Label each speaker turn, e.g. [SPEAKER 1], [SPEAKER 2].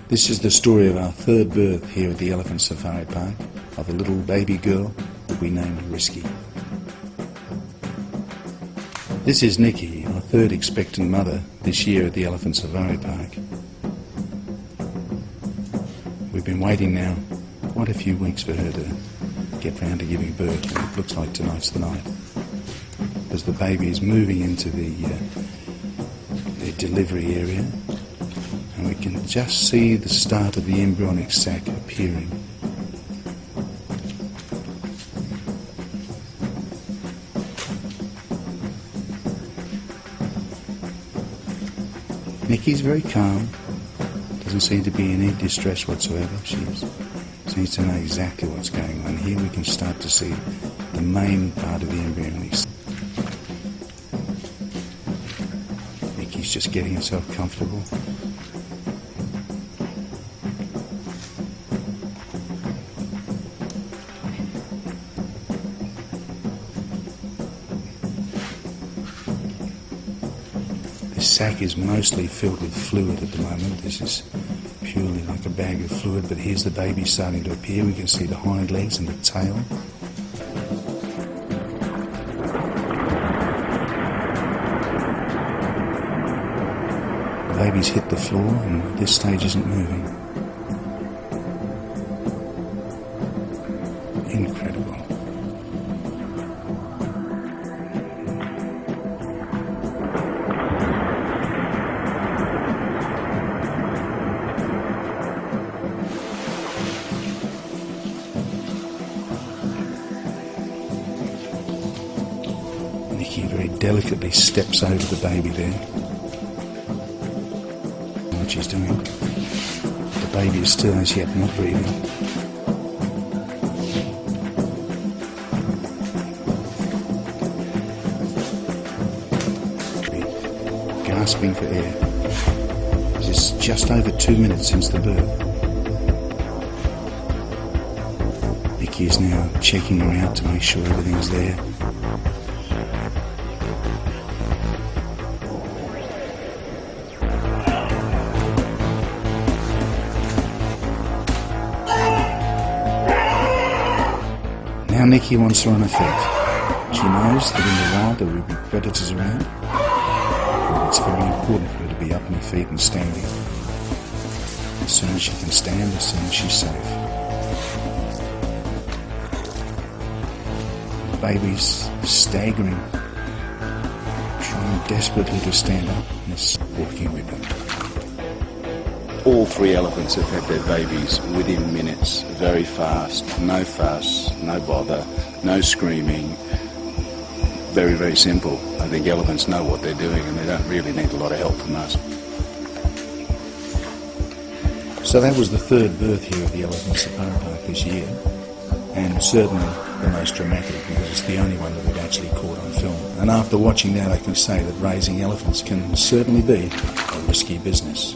[SPEAKER 1] This is the story of our third birth here at the Elephant Safari Park of a little baby girl that we named Risky. This is Nikki, our third expectant mother this year at the Elephant Safari Park. We've been waiting now quite a few weeks for her to get round to giving birth, and it looks like tonight's the night. As the baby is moving into the delivery area, and we can just see the start of the embryonic sac appearing. Nikki's very calm, doesn't seem to be in any distress whatsoever. She seems to know exactly what's going on. Here we can start to see the main part of the embryonic sac. Nikki's just getting herself comfortable. The sac is mostly filled with fluid at the moment. This is purely like a bag of fluid, but here's the baby starting to appear. We can see the hind legs and the tail. The baby's hit the floor and at this stage isn't moving. Incredible. Nikki very delicately steps over the baby there. What she's doing. The baby is still as yet not breathing. Gasping for air. This is just over 2 minutes since the birth. Nikki is now checking her out to make sure everything's there. Now Nikki wants her on her feet. She knows that in the wild there will be predators around. It's very important for her to be up on her feet and standing. As soon as she can stand, as soon as she's safe. The baby's staggering, trying desperately to stand up and is walking with them.
[SPEAKER 2] All three elephants have had their babies within minutes, very fast, no fuss, no bother, no screaming. Very, very simple. I think elephants know what they're doing and they don't really need a lot of help from us.
[SPEAKER 1] So that was the third birth here at the Elephant Safari Park this year, and certainly the most dramatic because it's the only one that we've actually caught on film. And after watching that I can say that raising elephants can certainly be a risky business.